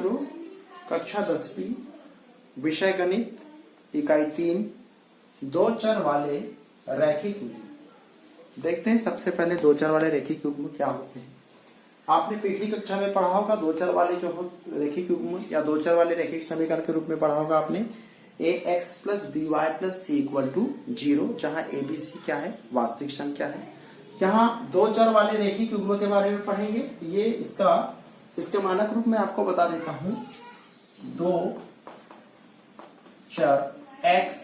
छात्रों, कक्षा 10वीं विषय गणित इकाई 3 दो चर वाले रैखिक युग्म देखते हैं। सबसे पहले दो चर वाले रैखिक युग्म क्या होते हैं। आपने पिछली कक्षा में पढ़ा होगा दो चर वाले जो रैखिक युग्म या दो चर वाले रैखिक समीकरण के रूप में पढ़ा होगा आपने ax plus b y plus c equal to 0, जहाँ ए बी सी क्या है, वास्तविक संख्या है। यहाँ दो चर वाले रैखिक युग्म के बारे में पढ़ेंगे। ये इसके मानक रूप में आपको बता देता हूं। दो चर x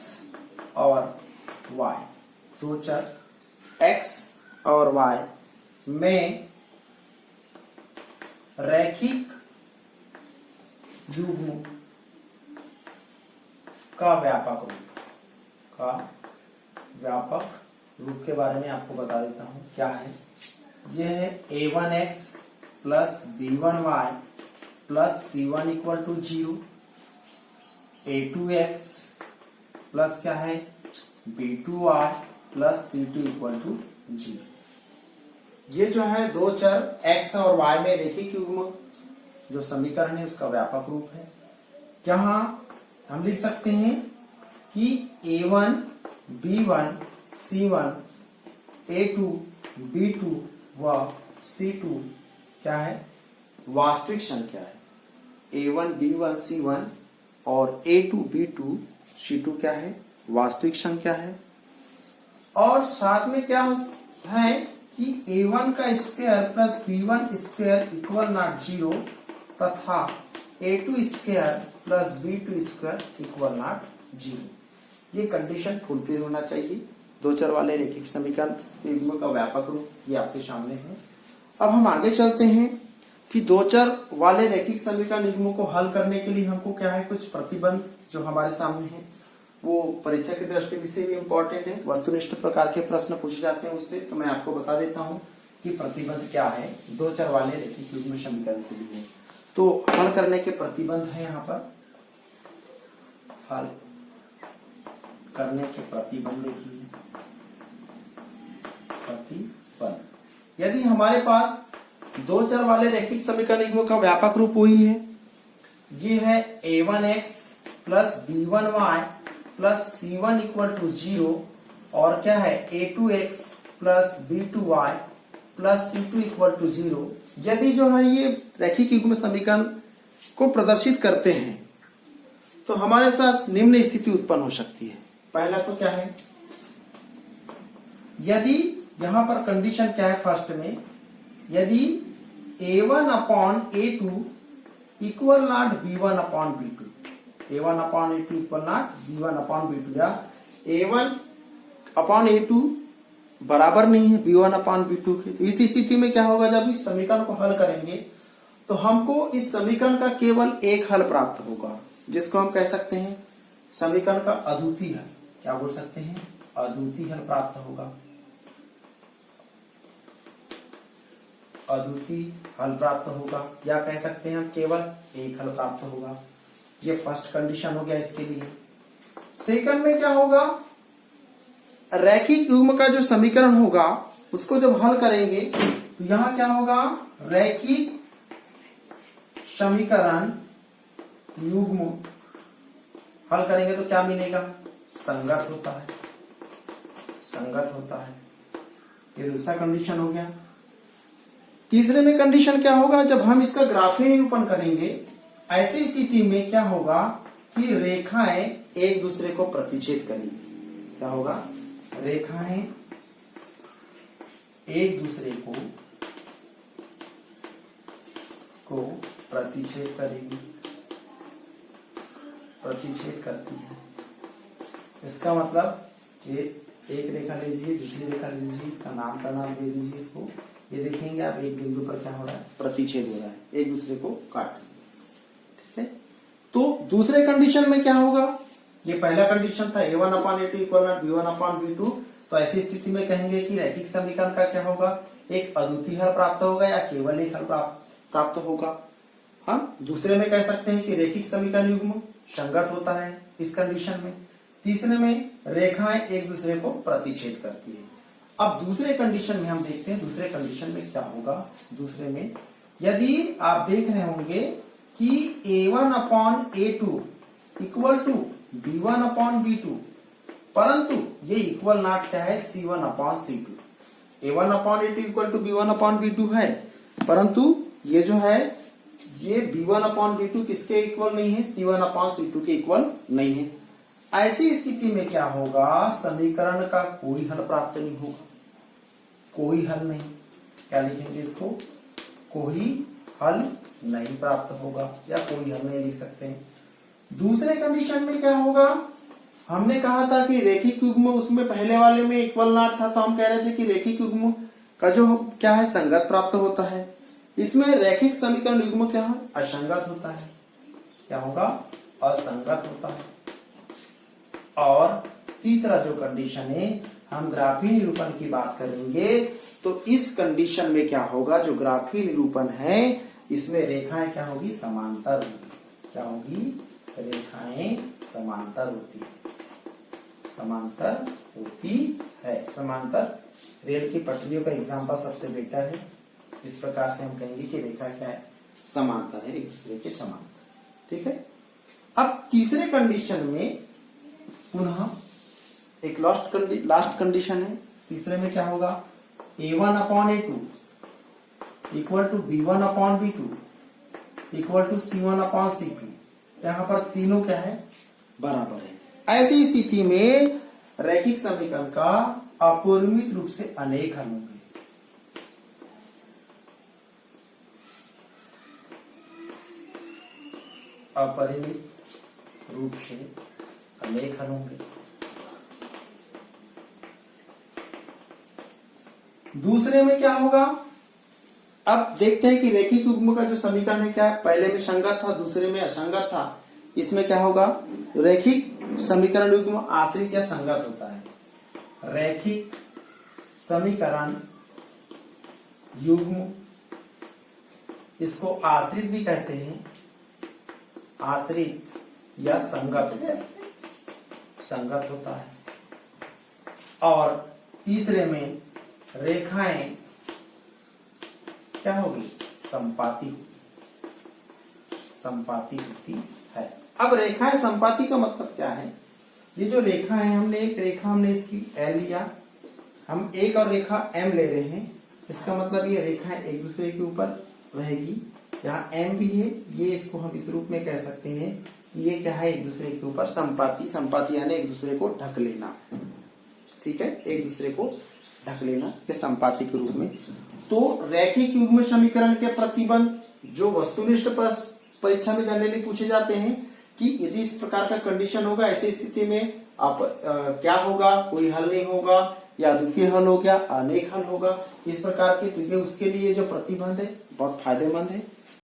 और y, दो चर x और y में रैखिक युग्म का व्यापक रूप के बारे में आपको बता देता हूं। क्या है यह है a1x plus b1y plus c1 equal to 0, a2x plus क्या है b2y plus c2 equal to 0। ये जो है दो चर x और y में रैखिक युग्म जो समीकरण है उसका व्यापक रूप है। जहां हम लिख सकते हैं कि a1 b1 c1 a2 b2 व c2 क्या है, वास्तविक संख्या है। a1 b1 c1 और a2 b2 c2 क्या है, वास्तविक संख्या है। और साथ में क्या है कि a1 का square plus b1 square equal not 0 तथा a2 square plus b2 square equal not 0। ये कंडीशन फुलफिल होना चाहिए। दो चर वाले रैखिक समीकरण युग्म का व्यापक रूप ये आपके सामने है। अब हम आगे चलते हैं कि दो चर वाले रैखिक समीकरण युग्मों को हल करने के लिए हमको क्या है, कुछ प्रतिबंध जो हमारे सामने है वो परीक्षा की दृष्टि से भी इम्पोर्टेंट है। वस्तुनिष्ठ प्रकार के प्रश्न पूछे जाते हैं उससे, तो मैं आपको बता देता हूँ कि प्रतिबंध क्या है दो चर वाले रैखिक युग्म समीकरण के लिए। तो हल करने के प्रतिबंध है, यहाँ पर हल करने के प्रतिबंध देखिए। प्रतिबंध यदि हमारे पास दो चर वाले रैखिक समीकरण युग्म का व्यापक रूप वही है, ये है a1x plus b1y plus c1 equal to 0 और क्या है a2x plus b2y plus c2 equal to 0। यदि जो है ये रैखिक युग्म समीकरण को प्रदर्शित करते हैं तो हमारे पास निम्न स्थिति उत्पन्न हो सकती है। पहला तो क्या है, यदि यहां पर कंडीशन क्या है, फर्स्ट में यदि a1 upon a2 equal not b1 upon b2, a1 upon a2 equal not b1 upon b2, या a1 अपॉन a2 बराबर नहीं है b1 अपॉन b2 के, तो इस स्थिति में क्या होगा, जब इस समीकरण को हल करेंगे तो हमको इस समीकरण का केवल एक हल प्राप्त होगा, जिसको हम कह सकते हैं समीकरण का अद्वितीय हल। क्या बोल सकते हैं, अद्वितीय हल प्राप्त होगा। अद्वितीय हल प्राप्त होगा, या कह सकते हैं हम केवल एक हल प्राप्त होगा। ये फर्स्ट कंडीशन हो गया इसके लिए। सेकंड में क्या होगा, रैखिक युग्म का जो समीकरण होगा उसको जब हल करेंगे तो यहां क्या होगा, रैखिक समीकरण युग्म हल करेंगे तो क्या मिलेगा, संगत होता है, संगत होता है। ये दूसरा कंडीशन हो गया। तीसरे में कंडीशन क्या होगा, जब हम इसका ग्राफीय निरूपण करेंगे ऐसी स्थिति में क्या होगा कि रेखाएं एक दूसरे को प्रतिच्छेद करेंगी। क्या होगा, रेखाएं एक दूसरे को प्रतिच्छेद करेगी, प्रतिच्छेद करती है। इसका मतलब ये एक रेखा ले लीजिए, दूसरी रेखा ले लीजिए, इसका नाम का नाम दे दीजिए इसको। ये देखेंगे आप एक बिंदु पर क्या हो रहा है, प्रतिच्छेद हो रहा है, एक दूसरे को काट। ठीक है, तो दूसरे कंडीशन में क्या होगा, ये पहला कंडीशन था a1 upon a2 equal not b1 upon b2, तो ऐसी स्थिति में कहेंगे कि रैखिक समीकरण का क्या होगा, एक अद्वितीय हल प्राप्त होगा या केवल एक हल प्राप्त होगा। हम दूसरे में कह सकते हैं कि रैखिक समीकरण युग्म संगत होता है इस कंडीशन में। तीसरे में रेखाएं एक दूसरे को प्रतिच्छेद करती है। अब दूसरे कंडीशन में हम देखते हैं दूसरे कंडीशन में क्या होगा। दूसरे में यदि आप देख रहे होंगे कि A1 upon A2 equal to B1 upon B2, परंतु ये इक्वल नॉट क्या है, C1 upon C2। A1 upon A2 equal to B1 upon B2 है, परंतु ये जो है ये B1 अपॉन B2 किसके इक्वल नहीं है, C1 अपॉन C2 के इक्वल नहीं है। ऐसी स्थिति में क्या होगा, समीकरण का कोई हल प्राप्त नहीं होगा, कोई हल नहीं। क्या लिखेंगे इसको, कोई हल नहीं प्राप्त होगा या कोई हल नहीं लिख सकते हैं। दूसरे कंडीशन में क्या होगा, हमने कहा था कि रेखिक युग्म उसमें पहले वाले में इक्वल नॉट था, तो हम कह रहे थे कि रेखिक युग्म का जो क्या है संगत प्राप्त होता है। इसमें रैखिक समीकरण युग्म क्या है, असंगत होता है। क्या होगा, असंगत होता है। और तीसरा जो कंडीशन है, हम ग्राफी निरूपण की बात करेंगे, तो इस कंडीशन में क्या होगा, जो ग्राफी निरूपण है इसमें रेखाएं क्या होगी, समांतर होगी। क्या होगी, रेखाएं समांतर होती है, समांतर होती है। समांतर रेल की पटरियों का एग्जाम्पल सबसे बेटर है। इस प्रकार से हम कहेंगे कि रेखा क्या है, समांतर है, एक दूसरे के समांतर। ठीक है। अब तीसरे कंडीशन में पुनः एक लास्ट कंडीशन है। तीसरे में क्या होगा, A1 upon A2 equal to B1 upon B2 equal to C1 upon C2। यहाँ पर तीनों क्या है, बराबर है। ऐसी स्थिति में रैखिक समीकरण का अपरिमित रूप से अनेक हल होंगे। अपरिमित रूप से अनेक हल होंगे। दूसरे में क्या होगा, अब देखते हैं कि रेखिक युग्म का जो समीकरण है क्या है, पहले में संगत था, दूसरे में असंगत था। इसमें क्या होगा, रेखिक समीकरण युग्म आश्रित या संगत होता है। रैखिक समीकरण युग्म, इसको आश्रित भी कहते हैं, आश्रित या संगत होता है, संगत होता है। और तीसरे में रेखाएं क्या होगी, संपाती, संपाती होती है। अब रेखाएं संपाती का मतलब क्या है, ये जो रेखा है, हमने एक रेखा हमने इसकी L लिया, हम एक और रेखा M ले रहे हैं, इसका मतलब ये रेखाएं एक दूसरे के ऊपर रहेगी। यहाँ M भी है, ये इसको हम इस रूप में कह सकते हैं कि ये क्या है, एक दूसरे के ऊपर संपाती। संपाती यानी एक दूसरे को ढक लेना। ठीक है, एक दूसरे को ढक लेना, ये संपाती के रूप में। तो रैखिक युग्म समीकरण के प्रतिबंध जो वस्तुनिष्ठ परीक्षा में जनरली पूछे जाते हैं कि यदि इस प्रकार का कंडीशन होगा, ऐसी स्थिति में आप क्या होगा, कोई हल नहीं होगा, या द्वितीय हल हो गया, अनेक हल होगा, इस प्रकार के। तो ये उसके लिए जो प्रतिबंध है बहुत फायदेमंद है।